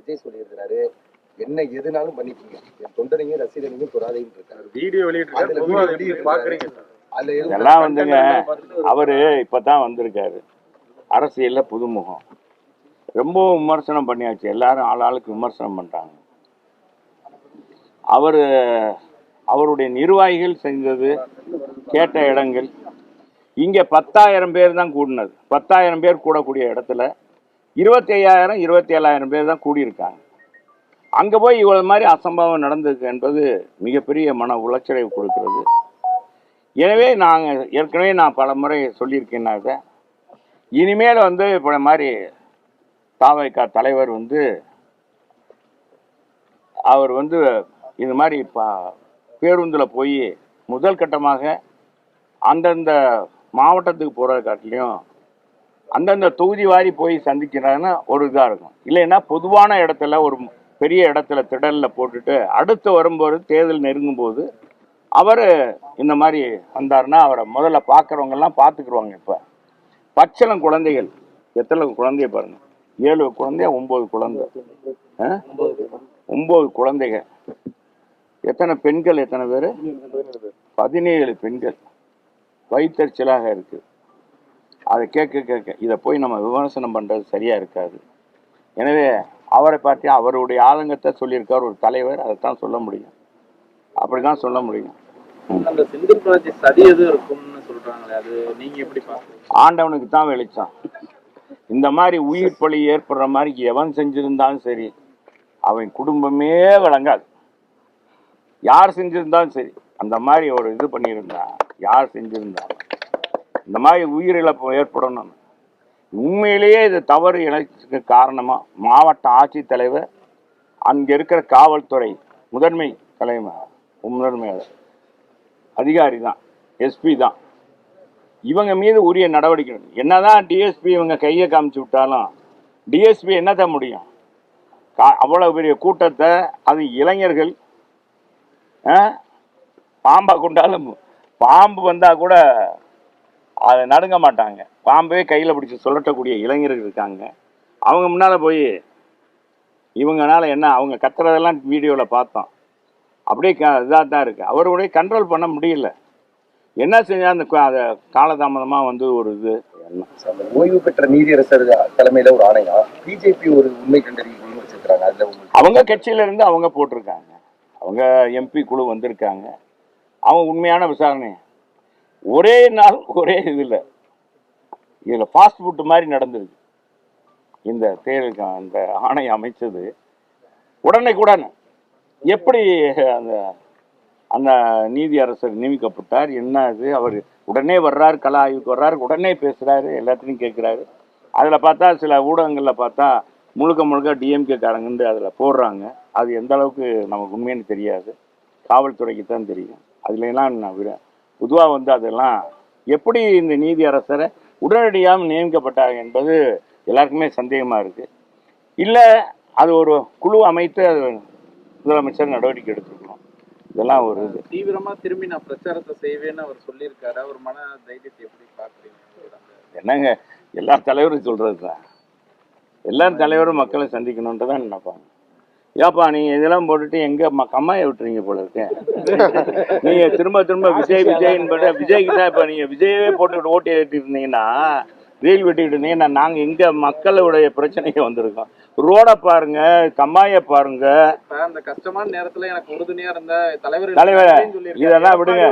விஜய் சொல்லியிருக்கிறாரு, என்ன எதுனாலும் பண்ணிக்கீங்க, என் தொண்டனையும் ரசிகனையும் தொடாதையும் இருக்காரு. வீடியோ வெளியிட்டு இதெல்லாம் வந்துங்க, அவரு இப்பதான் வந்திருக்காரு, அரசியல்ல புதுமுகம், ரொம்ப விமர்சனம் பண்ணியாச்சு, எல்லாரும் ஆளாளுக்கு விமர்சனம் பண்றாங்க. அவருடைய நிர்வாகிகள் செஞ்சது, கேட்ட இடங்கள், இங்க 10,000 பேர் தான் கூடினது. 10,000 பேர் கூடக்கூடிய இடத்துல 25,000 27,000 பேர் தான் கூடியிருக்காங்க. அங்க போய் இவ்வளவு மாதிரி அசம்பாவம் நடந்திருக்கு என்பது மிகப்பெரிய மன உளைச்சலை கொடுக்கிறது. எனவே ஏற்கனவே நான் பல முறை சொல்லியிருக்கேன்னாக்க, இனிமேல் இப்போ மாதிரி தாவைக்கா தலைவர் அவர் இது மாதிரி பேருந்தில் போய் முதல் கட்டமாக அந்தந்த மாவட்டத்துக்கு போகிறத காட்டிலையும் அந்தந்த தொகுதி வாரி போய் சந்திக்கிறாங்கன்னா ஒரு இதாக இருக்கும். இல்லைன்னா பொதுவான இடத்துல ஒரு பெரிய இடத்துல திடலில் போட்டுட்டு அடுத்து வரும்போது தேர்தல் நெருங்கும் போது அவர் இந்த மாதிரி வந்தாருன்னா அவரை முதல்ல பார்க்குறவங்கெல்லாம் பார்த்துக்குருவாங்க. இப்போ பச்சளம் குழந்தைகள் எத்தனை குழந்தைய பாருங்க, 7 குழந்தையா 9 குழந்தை, 9 குழந்தைகள், எத்தனை பெண்கள், எத்தனை பேர், 17 பெண்கள். வயிற்றுச்சலாக இருக்கு. அதை கேட்க இதை போய் நம்ம விமர்சனம் பண்றது சரியா இருக்காது. எனவே அவரை பார்த்து அவருடைய ஆதங்கத்தை சொல்லியிருக்கார் ஒரு தலைவர், அதைத்தான் சொல்ல முடியும், அப்படிதான் சொல்ல முடியும். அந்த செந்தில் பாலாஜி சதி எது இருக்கும்னு சொல்றாங்களே, அது நீங்க எப்படி பாக்குறீங்க? ஆண்டவனுக்கு தான் வெளிச்சம். இந்த மாதிரி உயிர் பலி ஏற்படுற மாதிரி எவன் செஞ்சிருந்தாலும் சரி, அவன் குடும்பமே விளங்காது. யார் செஞ்சிருந்தாலும் சரி, அந்த மாதிரி ஒரு இது பண்ணியிருந்தா, யார் செஞ்சிருந்தாலும் இந்த மாதிரி உயிரிழப்பு ஏற்படணும். உண்மையிலேயே இது தவறு இழைச்சதுக்கு காரணமா மாவட்ட ஆட்சித்தலைவர், அங்க இருக்கிற காவல்துறை முதன்மை அதிகாரி தான், எஸ்பி தான். இவங்க மீது உரிய நடவடிக்கை. என்னதான் டிஎஸ்பி இவங்க கையை காமிச்சு விட்டாலும் டிஎஸ்பி என்னதான் முடியும்? அவ்வளவு பெரிய கூட்டத்தை, அது இளைஞர்கள், பாம்பா கொண்டாலும் பாம்பு வந்தா கூட அதை நடுங்க மாட்டாங்க. பாம்பே கையில் பிடிச்சி சொல்லட்டக்கூடிய இளைஞர்கள் இருக்காங்க. அவங்க முன்னால போய் இவங்கனால என்ன, அவங்க கத்துறதெல்லாம் வீடியோவில் பார்த்தோம். அப்படியே இதாக தான் இருக்கு. அவருடைய கண்ட்ரோல் பண்ண முடியல. என்ன செஞ்சா அந்த அதை காலதாமதமாக ஒரு இது. ஓய்வு பெற்ற நீதியரசர் தலைமையில ஒரு ஆணையா பிஜேபி ஒரு உண்மை கண்டறியும் வச்சிருக்காங்க. அதுல அவங்க கட்சியில இருந்து அவங்க போட்டிருக்காங்க, அவங்க எம்பி குழு வந்திருக்காங்க. அவங்க உண்மையான விசாரணை ஒரே நாள் ஒரே இதுல ஃபாஸ்ட் ஃபுட் மாதிரி நடந்திருக்கு. இந்த தேர்தலுக்கு அந்த ஆணையம் அமைச்சது உடனே கூட எப்படி அந்த நீதி அரசர் நியமிக்கப்பட்டார், என்ன இது, அவர் உடனே வர்றாரு, கல ஆய்வுக்கு வர்றாரு, உடனே பேசுறாரு, எல்லாத்தையும் கேட்குறாரு. அதில் பார்த்தா சில ஊடகங்களில் பார்த்தா முழுக்க டிஎம்கே காரங்கன்னு அதில் போடுறாங்க. அது எந்த அளவுக்கு நமக்கு உண்மைன்னு தெரியாது, காவல்துறைக்கு தான் தெரியும். அதுலாம் பொதுவாக அதெல்லாம் எப்படி இந்த நீதி அரசரை உடனடியாக நியமிக்கப்பட்டாங்க என்பது எல்லாருக்குமே சந்தேகமாக இருக்குது. இல்லை அது ஒரு குழு அமைத்து முதலமைச்சர் நடவடிக்கை எடுத்துக்கணும். இதெல்லாம் ஒரு இது. தீவிரமாக திரும்பி நான் பிரச்சாரத்தை செய்வேன்னு அவர் சொல்லியிருக்காரு. அவர் மன தைரியத்தை எப்படி பார்க்குறீங்க? என்னங்க, எல்லா தலைவரும் சொல்கிறது தான், எல்லாரும் தலைவரும் மக்களை சந்திக்கணுன்ட்டு நினைப்பாங்க. ஏப்பா நீங்க இதெல்லாம் போட்டுட்டு எங்க கம்மாயை விட்டுறீங்க போல இருக்கேன். நீங்க திரும்ப விஜய்க்கு தான் இப்ப நீங்க விஜயவே போட்டுக்கிட்டு ஓட்டி ஏற்றிட்டு இருந்தீங்கன்னா, ரீல் வெட்டிக்கிட்டு இருந்தீங்கன்னா, நாங்க எங்க மக்களுடைய பிரச்சனைக்கு வந்திருக்கோம். ரோட பாருங்க, கம்மாய பாருங்க. அந்த கஷ்டமான நேரத்துல எனக்கு உறுதுணையா இருந்த தலைவர் இதெல்லாம் விடுங்க.